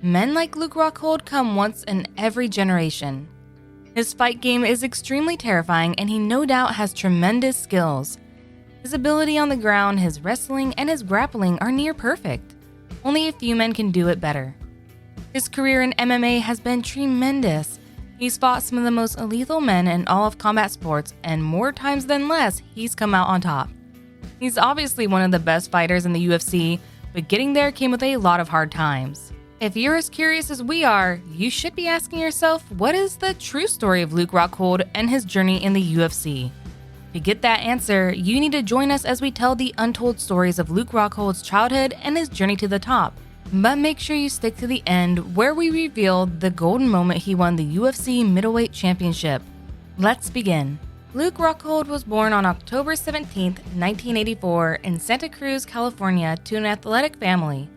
Men like Luke Rockhold come once in every generation. His fight game is extremely terrifying and he no doubt has tremendous skills. His ability on the ground, his wrestling, and his grappling are near perfect. Only a few men can do it better. His career in MMA has been tremendous. He's fought some of the most lethal men in all of combat sports, and more times than less, he's come out on top. He's obviously one of the best fighters in the UFC, but getting there came with a lot of hard times. If you're as curious as we are, you should be asking yourself, what is the true story of Luke Rockhold and his journey in the UFC? To get that answer, you need to join us as we tell the untold stories of Luke Rockhold's childhood and his journey to the top. But make sure you stick to the end, where we reveal the golden moment he won the UFC Middleweight Championship. Let's begin. Luke Rockhold was born on October 17, 1984 in Santa Cruz, California to an athletic family.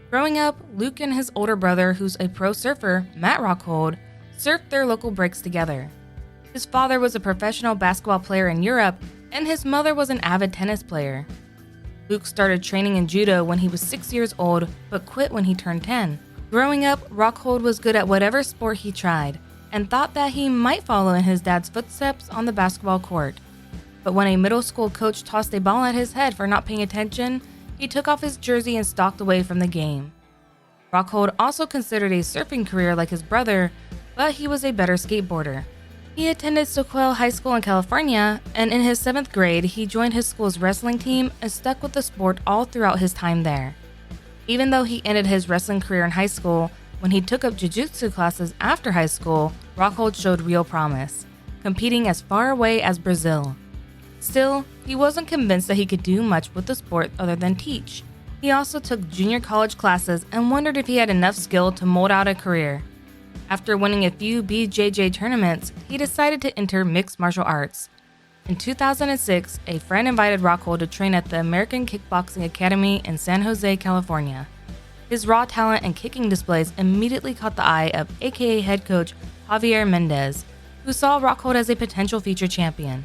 Growing up, Luke and his older brother, who's a pro surfer, Matt Rockhold, surfed their local breaks together. His father was a professional basketball player in Europe, and his mother was an avid tennis player. Luke started training in judo when he was 6 years old, but quit when he turned 10. Growing up, Rockhold was good at whatever sport he tried, and thought that he might follow in his dad's footsteps on the basketball court. But when a middle school coach tossed a ball at his head for not paying attention, he took off his jersey and stalked away from the game. Rockhold also considered a surfing career like his brother, but he was a better skateboarder. He attended Soquel High School in California, and in his 7th grade, he joined his school's wrestling team and stuck with the sport all throughout his time there. Even though he ended his wrestling career in high school, when he took up jiu-jitsu classes after high school, Rockhold showed real promise, competing as far away as Brazil. Still, he wasn't convinced that he could do much with the sport other than teach. He also took junior college classes and wondered if he had enough skill to mold out a career. After winning a few BJJ tournaments, he decided to enter mixed martial arts. In 2006, a friend invited Rockhold to train at the American Kickboxing Academy in San Jose, California. His raw talent and kicking displays immediately caught the eye of AKA head coach Javier Mendez, who saw Rockhold as a potential future champion.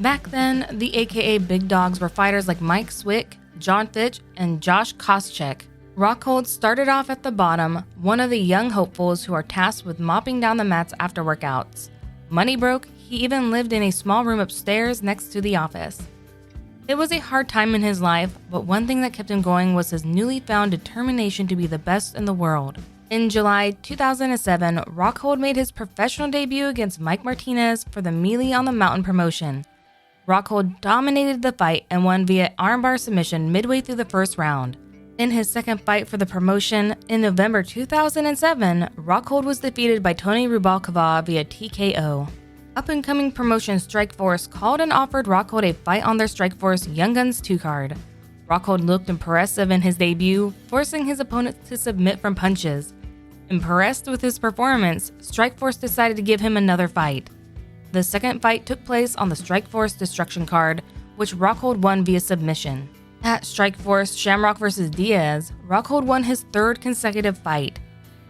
Back then, the AKA big dogs were fighters like Mike Swick, John Fitch, and Josh Koscheck. Rockhold started off at the bottom, one of the young hopefuls who are tasked with mopping down the mats after workouts. Money broke, he even lived in a small room upstairs next to the office. It was a hard time in his life, but one thing that kept him going was his newly found determination to be the best in the world. In July 2007, Rockhold made his professional debut against Mike Martinez for the Melee on the Mountain promotion. Rockhold dominated the fight and won via armbar submission midway through the first round. In his second fight for the promotion, in November 2007, Rockhold was defeated by Tony Rubalcava via TKO. Up-and-coming promotion Strikeforce called and offered Rockhold a fight on their Strikeforce Young Guns 2 card. Rockhold looked impressive in his debut, forcing his opponents to submit from punches. Impressed with his performance, Strikeforce decided to give him another fight. The second fight took place on the Strikeforce Destruction card, which Rockhold won via submission. At Strikeforce Shamrock vs. Diaz, Rockhold won his 3rd consecutive fight.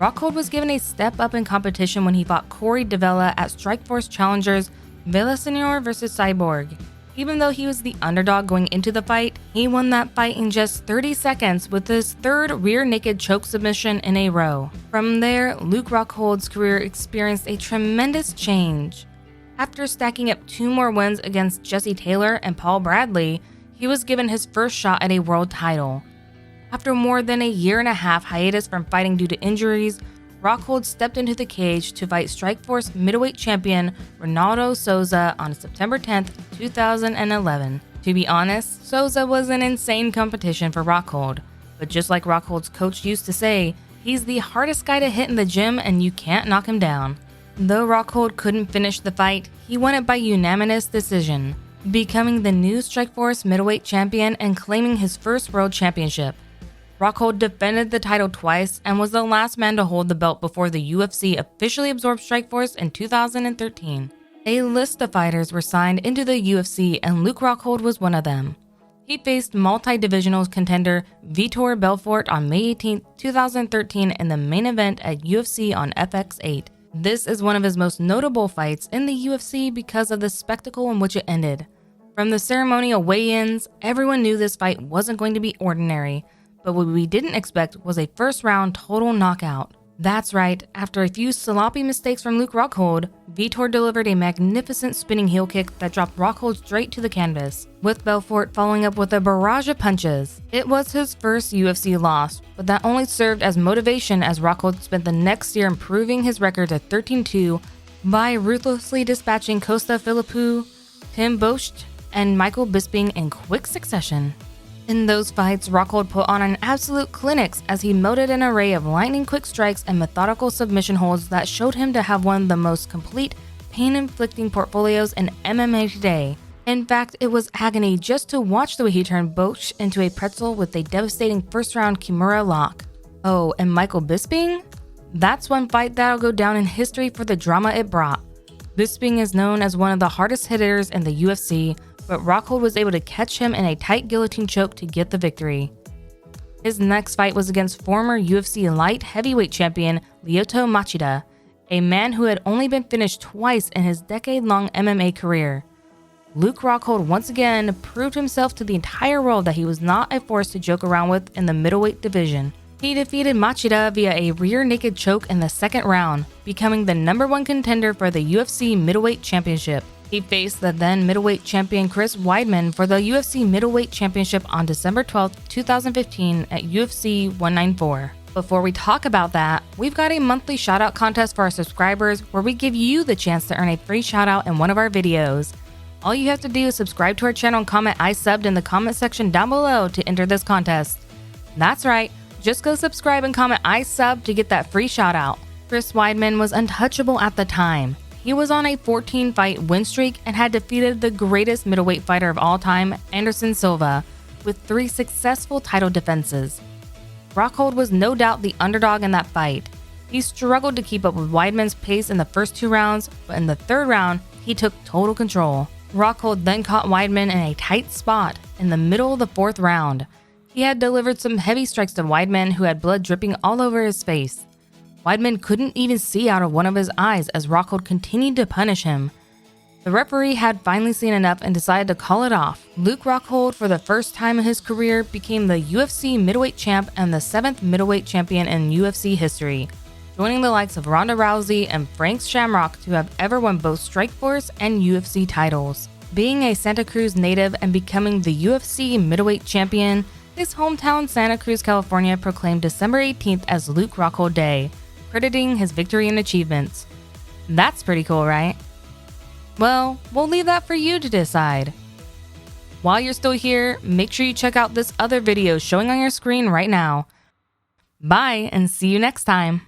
Rockhold was given a step up in competition when he fought Corey Davella at Strikeforce Challengers Villasenor vs. Cyborg. Even though he was the underdog going into the fight, he won that fight in just 30 seconds with his 3rd rear naked choke submission in a row. From there, Luke Rockhold's career experienced a tremendous change. After stacking up 2 more wins against Jesse Taylor and Paul Bradley, he was given his first shot at a world title. After more than a year-and-a-half hiatus from fighting due to injuries, Rockhold stepped into the cage to fight Strikeforce middleweight champion Ronaldo Souza on September 10, 2011. To be honest, Souza was an insane competition for Rockhold, but just like Rockhold's coach used to say, he's the hardest guy to hit in the gym and you can't knock him down. Though Rockhold couldn't finish the fight, he won it by unanimous decision, becoming the new Strikeforce middleweight champion and claiming his first world championship. Rockhold defended the title twice and was the last man to hold the belt before the UFC officially absorbed Strikeforce in 2013. A list of fighters were signed into the UFC and Luke Rockhold was one of them. He faced multi-divisional contender Vitor Belfort on May 18, 2013 in the main event at UFC on FX8. This is one of his most notable fights in the UFC because of the spectacle in which it ended. From the ceremonial weigh-ins, everyone knew this fight wasn't going to be ordinary, but what we didn't expect was a first-round total knockout. That's right, after a few sloppy mistakes from Luke Rockhold, Vitor delivered a magnificent spinning heel kick that dropped Rockhold straight to the canvas, with Belfort following up with a barrage of punches. It was his first UFC loss, but that only served as motivation as Rockhold spent the next year improving his record to 13-2 by ruthlessly dispatching Costa Philippou, Tim Boesch, and Michael Bisbing in quick succession. In those fights, Rockhold put on an absolute clinic as he molded an array of lightning-quick strikes and methodical submission holds that showed him to have one of the most complete, pain-inflicting portfolios in MMA today. In fact, it was agony just to watch the way he turned Boesch into a pretzel with a devastating first-round Kimura lock. Oh, and Michael Bisbing? That's one fight that'll go down in history for the drama it brought. Bisbing is known as one of the hardest hitters in the UFC, but Rockhold was able to catch him in a tight guillotine choke to get the victory. His next fight was against former UFC light heavyweight champion Lyoto Machida, a man who had only been finished twice in his decade-long MMA career. Luke Rockhold once again proved himself to the entire world that he was not a force to joke around with in the middleweight division. He defeated Machida via a rear naked choke in the second round, becoming the #1 contender for the UFC Middleweight Championship. He faced the then middleweight champion Chris Weidman for the UFC Middleweight Championship on December 12, 2015 at UFC 194. Before we talk about that, we've got a monthly shoutout contest for our subscribers where we give you the chance to earn a free shoutout in one of our videos. All you have to do is subscribe to our channel and comment "I subbed" in the comment section down below to enter this contest. That's right, just go subscribe and comment "I subbed" to get that free shoutout. Chris Weidman was untouchable at the time. He was on a 14-fight win streak and had defeated the greatest middleweight fighter of all time, Anderson Silva, with 3 successful title defenses. Rockhold was no doubt the underdog in that fight. He struggled to keep up with Weidman's pace in the first 2 rounds, but in the third round, he took total control. Rockhold then caught Weidman in a tight spot in the middle of the 4th round. He had delivered some heavy strikes to Weidman, who had blood dripping all over his face. Weidman couldn't even see out of one of his eyes as Rockhold continued to punish him. The referee had finally seen enough and decided to call it off. Luke Rockhold, for the first time in his career, became the UFC middleweight champ and the 7th middleweight champion in UFC history, joining the likes of Ronda Rousey and Frank Shamrock to have ever won both Strikeforce and UFC titles. Being a Santa Cruz native and becoming the UFC middleweight champion, his hometown Santa Cruz, California proclaimed December 18th as Luke Rockhold Day, crediting his victory and achievements. That's pretty cool, right? Well, we'll leave that for you to decide. While you're still here, make sure you check out this other video showing on your screen right now. Bye, and see you next time.